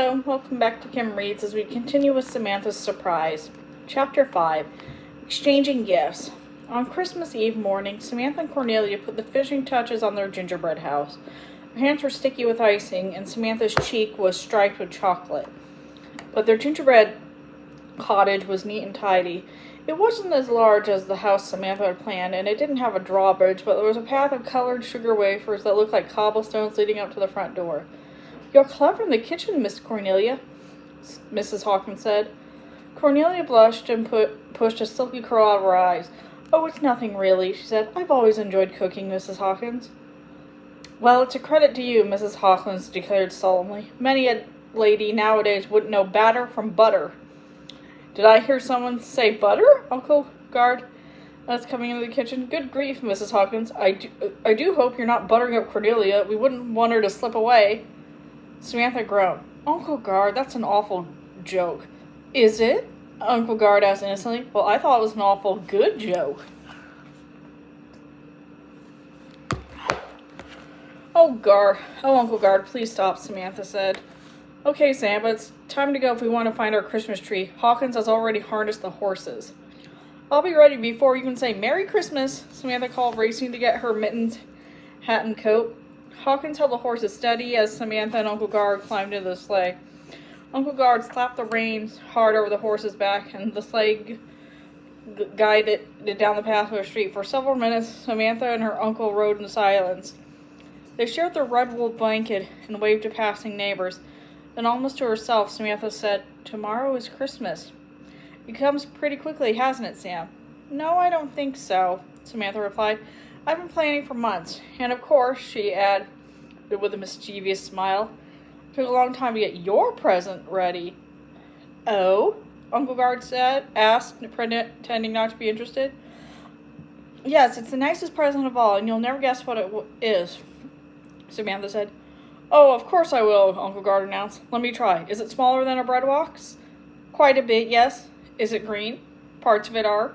Hello, welcome back to Kim Reads as we continue with Samantha's surprise. Chapter 5, Exchanging Gifts. On Christmas Eve morning, Samantha and Cornelia put the finishing touches on their gingerbread house. Her hands were sticky with icing, and Samantha's cheek was striped with chocolate. But their gingerbread cottage was neat and tidy. It wasn't as large as the house Samantha had planned, and it didn't have a drawbridge, but there was a path of colored sugar wafers that looked like cobblestones leading up to the front door. "You're clever in the kitchen, Miss Cornelia," Mrs. Hawkins said. Cornelia blushed and pushed a silky curl out of her eyes. "Oh, it's nothing really," she said. "I've always enjoyed cooking, Mrs. Hawkins." "Well, it's a credit to you," Mrs. Hawkins declared solemnly. "Many a lady nowadays wouldn't know batter from butter." "Did I hear someone say butter?" Uncle Gard was coming into the kitchen. "Good grief, Mrs. Hawkins. I do hope you're not buttering up Cornelia. We wouldn't want her to slip away." Samantha groaned. "Uncle Gard, that's an awful joke." "Is it?" Uncle Gard asked innocently. "Well, I thought it was an awful good joke." Oh, Uncle Gard, please stop," Samantha said. "Okay, Sam, but it's time to go if we want to find our Christmas tree. Hawkins has already harnessed the horses." "I'll be ready before you can say Merry Christmas," Samantha called, racing to get her mittens, hat, and coat. Hawkins held the horses steady as Samantha and Uncle Gard climbed into the sleigh. Uncle Gard slapped the reins hard over the horse's back, and the sleigh guided it down the path of the street. For several minutes, Samantha and her uncle rode in silence. They shared their red wool blanket and waved to passing neighbors. Then, almost to herself, Samantha said, "Tomorrow is Christmas." "It comes pretty quickly, hasn't it, Sam?" "No, I don't think so," Samantha replied. "I've been planning for months. And of course," she added with a mischievous smile, "it took a long time to get your present ready." "Oh?" Uncle Gard asked, pretending not to be interested. "Yes, it's the nicest present of all, and you'll never guess what it is," Samantha said. "Oh, of course I will," Uncle Gard announced. "Let me try. Is it smaller than a bread box?" "Quite a bit, yes." "Is it green?" "Parts of it are,"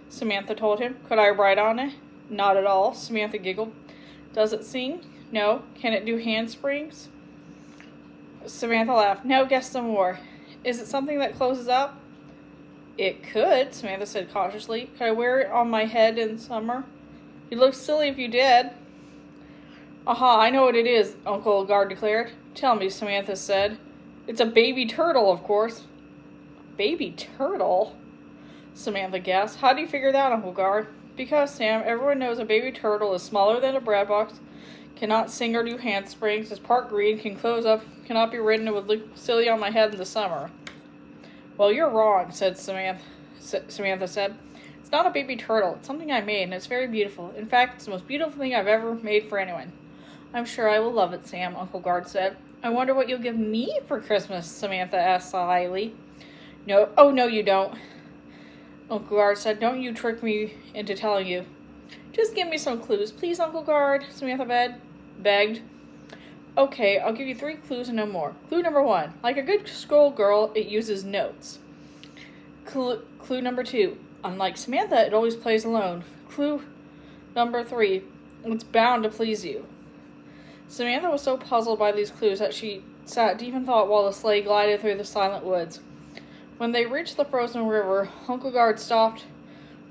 Samantha told him. "Could I write on it?" "Not at all," Samantha giggled. "Does it sing?" "No." "Can it do handsprings?" Samantha laughed. "Now guess some more." "Is it something that closes up?" "It could," Samantha said cautiously. "Could I wear it on my head in summer?" "You'd look silly if you did." "Aha, I know what it is," Uncle Gard declared. "Tell me," Samantha said. "It's a baby turtle, of course." "Baby turtle?" Samantha gasped. "How do you figure that, Uncle Gard?" "Because, Sam, everyone knows a baby turtle is smaller than a bread box, cannot sing or do handsprings, is part green, can close up, cannot be ridden, and would look silly on my head in the summer." "Well, you're wrong," Samantha said. "It's not a baby turtle. It's something I made, and it's very beautiful. In fact, it's the most beautiful thing I've ever made for anyone." "I'm sure I will love it, Sam," Uncle Gard said. "I wonder what you'll give me for Christmas," Samantha asked slyly. "No, oh, no, you don't," Uncle Gard said. "Don't you trick me into telling you." "Just give me some clues, please, Uncle Gard," Samantha begged. "Okay, I'll give you 3 clues and no more. Clue number 1. Like a good schoolgirl, it uses notes. Clue number 2. Unlike Samantha, it always plays alone. Clue number 3. It's bound to please you." Samantha was so puzzled by these clues that she sat deep in thought while the sleigh glided through the silent woods. When they reached the frozen river, Uncle Gard stopped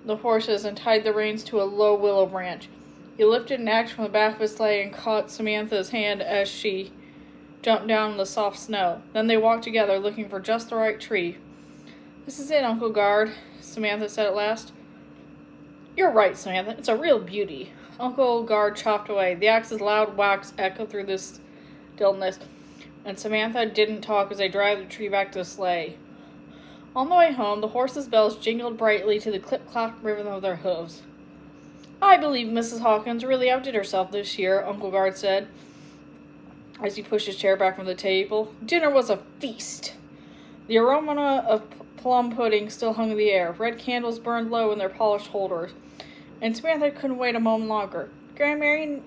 the horses and tied the reins to a low willow branch. He lifted an axe from the back of his sleigh and caught Samantha's hand as she jumped down in the soft snow. Then they walked together, looking for just the right tree. "This is it, Uncle Gard," Samantha said at last. "You're right, Samantha. It's a real beauty." Uncle Gard chopped away. The axe's loud whacks echoed through the stillness, and Samantha didn't talk as they drive the tree back to the sleigh. On the way home, the horses' bells jingled brightly to the clip-clop rhythm of their hooves. "I believe Mrs. Hawkins really outdid herself this year," Uncle Gard said, as he pushed his chair back from the table. "Dinner was a feast." The aroma of plum pudding still hung in the air. Red candles burned low in their polished holders, and Samantha couldn't wait a moment longer. "Grandmary,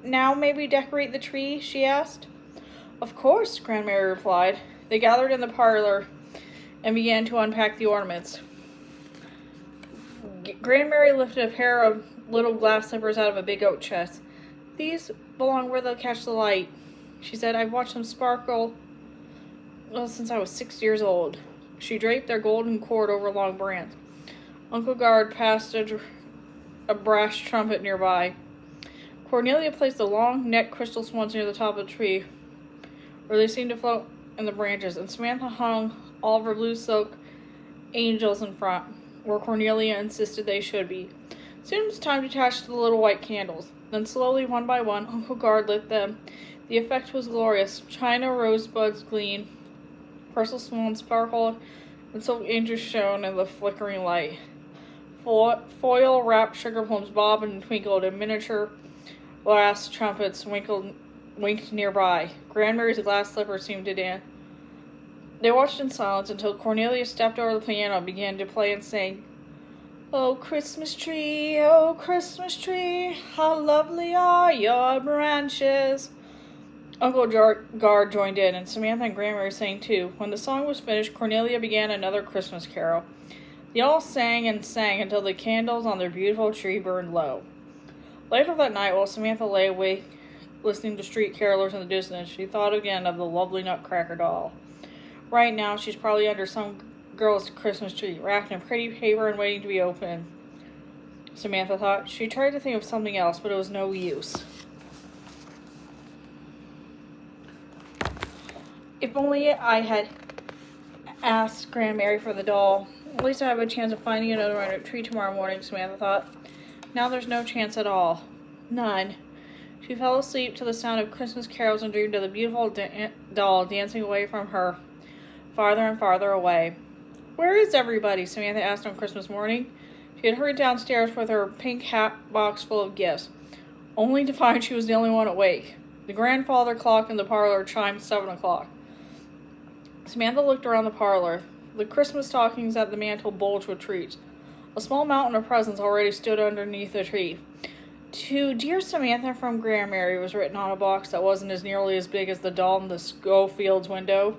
now maybe decorate the tree?" she asked. "Of course," Grandmary replied. They gathered in the parlor and began to unpack the ornaments. Grandmary lifted a pair of little glass slippers out of a big oak chest. "These belong where they'll catch the light," she said. "I've watched them sparkle Well, since I was 6 years old. She draped their golden cord over a long branch. Uncle Gard passed a brass trumpet nearby. Cornelia placed the long-necked crystal swans near the top of the tree, where they seemed to float in the branches, and Samantha hung all of her blue silk angels in front, where Cornelia insisted they should be. Soon it was time to attach the little white candles. Then slowly, one by one, Uncle Gard lit them. The effect was glorious. China rosebuds gleamed, crystal swans sparkled, and silk angels shone in the flickering light. Foil-wrapped sugar plums bobbed and twinkled, and miniature glass trumpets winked nearby. Grandmary's glass slippers seemed to dance. They watched in silence until Cornelia stepped over the piano and began to play and sing. Oh, Christmas tree, how lovely are your branches. Uncle Gard joined in, and Samantha and Grandmary sang too. When the song was finished, Cornelia began another Christmas carol. They all sang and sang until the candles on their beautiful tree burned low. Later that night, while Samantha lay awake listening to street carolers in the distance, she thought again of the lovely Nutcracker doll. Right now, she's probably under some girl's Christmas tree, wrapped in pretty paper and waiting to be opened. Samantha thought. She tried to think of something else, but it was no use. If only I had asked Grandmary for the doll. At least I have a chance of finding another one at a tree tomorrow morning, Samantha thought. Now there's no chance at all. None. She fell asleep to the sound of Christmas carols and dreamed of the beautiful doll dancing away from her, farther and farther away. Where is everybody? Samantha asked on Christmas morning. She had hurried downstairs with her pink hat box full of gifts, only to find she was the only one awake. The grandfather clock in the parlor chimed 7 o'clock. Samantha looked around the parlor. The Christmas stockings at the mantel bulged with treats. A small mountain of presents already stood underneath the tree. To Dear Samantha from Grandmary was written on a box that wasn't as nearly as big as the doll in the Schofield's window.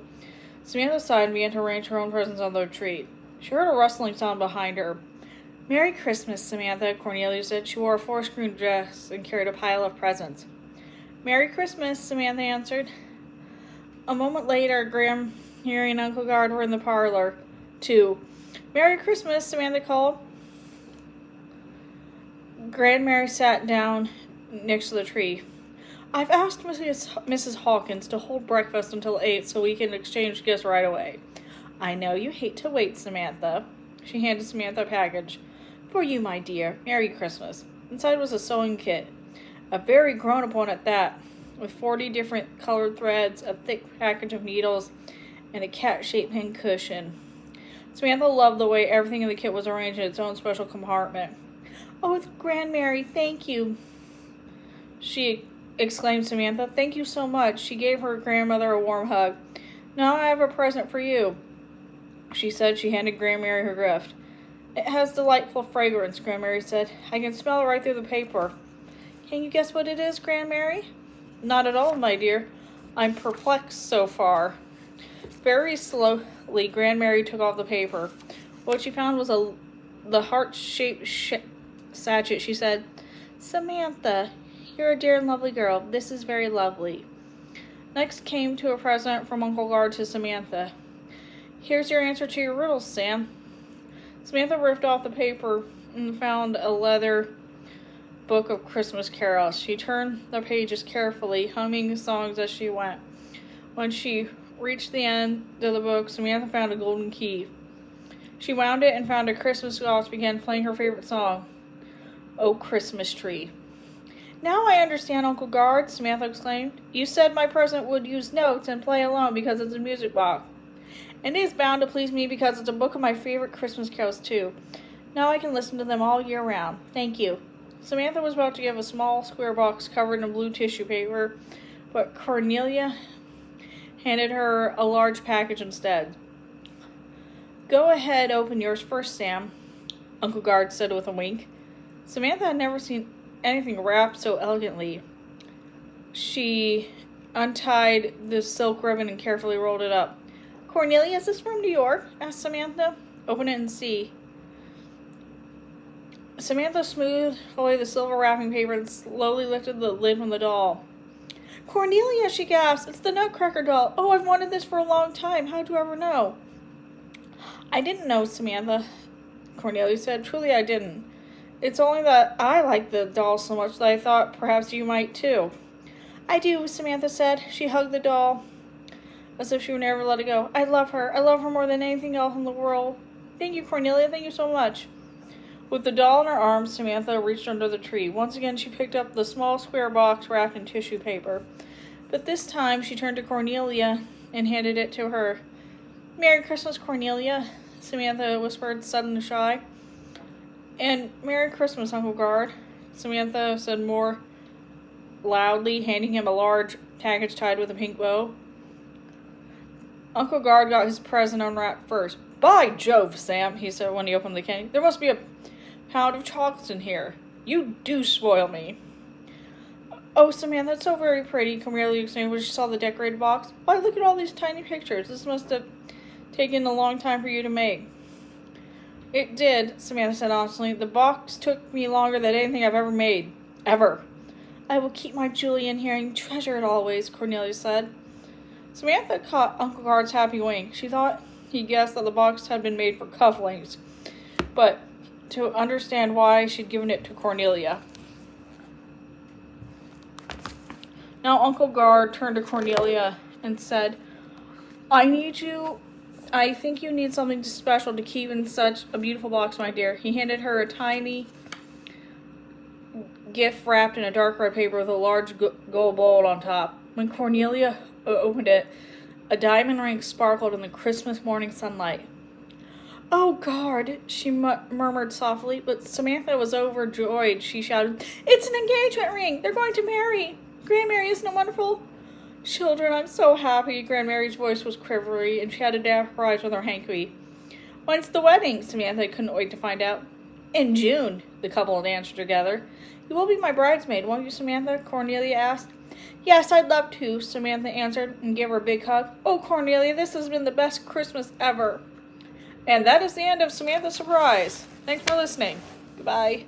Samantha sighed and began to arrange her own presents on the tree. She heard a rustling sound behind her. Merry Christmas, Samantha, Cornelia said. She wore a forest-green dress and carried a pile of presents. Merry Christmas, Samantha answered. A moment later, Grandmary and Uncle Gard were in the parlor, too. Merry Christmas, Samantha called. Grandmary sat down next to the tree. I've asked Mrs. Hawkins to hold breakfast until 8 so we can exchange gifts right away. I know you hate to wait, Samantha. She handed Samantha a package. For you, my dear. Merry Christmas. Inside was a sewing kit. A very grown-up one at that, with 40 different colored threads, a thick package of needles, and a cat-shaped pin cushion. Samantha loved the way everything in the kit was arranged in its own special compartment. Oh, Grandmary, thank you, she exclaimed. Samantha, thank you so much. She gave her grandmother a warm hug. Now I have a present for you, she said. She handed Grandmary her gift. It has delightful fragrance, Grandmary said. I can smell it right through the paper. Can you guess what it is, Grandmary? Not at all, my dear. I'm perplexed so far. Very slowly, Grandmary took off the paper. What she found was the heart-shaped sachet. She said, Samantha, you're a dear and lovely girl. This is very lovely. Next came to a present from Uncle Gard to Samantha. Here's your answer to your riddles, Sam. Samantha ripped off the paper and found a leather book of Christmas carols. She turned the pages carefully, humming songs as she went. When she reached the end of the book, Samantha found a golden key. She wound it and found a Christmas bell and began playing her favorite song, Oh, Christmas Tree. Now I understand, Uncle Gard, Samantha exclaimed. You said my present would use notes and play alone because it's a music box. And it is bound to please me because it's a book of my favorite Christmas carols, too. Now I can listen to them all year round. Thank you. Samantha was about to give a small square box covered in blue tissue paper, but Cornelia handed her a large package instead. Go ahead, open yours first, Sam, Uncle Gard said with a wink. Samantha had never seen anything wrapped so elegantly. She untied the silk ribbon and carefully rolled it up. Cornelia, is this from New York? Asked Samantha. Open it and see. Samantha smoothed away the silver wrapping paper and slowly lifted the lid from the doll. Cornelia, she gasped. It's the Nutcracker doll. Oh, I've wanted this for a long time. How'd you ever know? I didn't know, Samantha, Cornelia said. Truly, I didn't. It's only that I like the doll so much that I thought perhaps you might too. I do, Samantha said. She hugged the doll as if she would never let it go. I love her. I love her more than anything else in the world. Thank you, Cornelia. Thank you so much. With the doll in her arms, Samantha reached under the tree. Once again, she picked up the small square box wrapped in tissue paper. But this time, she turned to Cornelia and handed it to her. Merry Christmas, Cornelia, Samantha whispered, suddenly shy. And Merry Christmas, Uncle Gard, Samantha said more loudly, handing him a large package tied with a pink bow. Uncle Gard got his present unwrapped first. By Jove, Sam, he said when he opened the candy. There must be a pound of chocolates in here. You do spoil me. Oh, Samantha, that's so very pretty, Cornelia exclaimed when she saw the decorated box. Why, look at all these tiny pictures. This must have taken a long time for you to make. It did, Samantha said honestly. The box took me longer than anything I've ever made. Ever. I will keep my Julie in here and treasure it always, Cornelia said. Samantha caught Uncle Gard's happy wink. She thought he guessed that the box had been made for cufflinks, but to understand why, she'd given it to Cornelia. Now Uncle Gard turned to Cornelia and said, I think you need something special to keep in such a beautiful box, my dear. He handed her a tiny gift wrapped in a dark red paper with a large gold bowl on top. When Cornelia opened it, a diamond ring sparkled in the Christmas morning sunlight. Oh, Gard, she murmured softly, but Samantha was overjoyed. She shouted, It's an engagement ring! They're going to marry! Grand Mary, isn't it wonderful? Children, I'm so happy. Grand Mary's voice was quivery, and she had to dab her eyes with her hanky. When's the wedding? Samantha couldn't wait to find out. In June, the couple answered together. You will be my bridesmaid, won't you, Samantha? Cornelia asked. Yes, I'd love to, Samantha answered and gave her a big hug. Oh, Cornelia, this has been the best Christmas ever. And that is the end of Samantha's Surprise. Thanks for listening. Goodbye.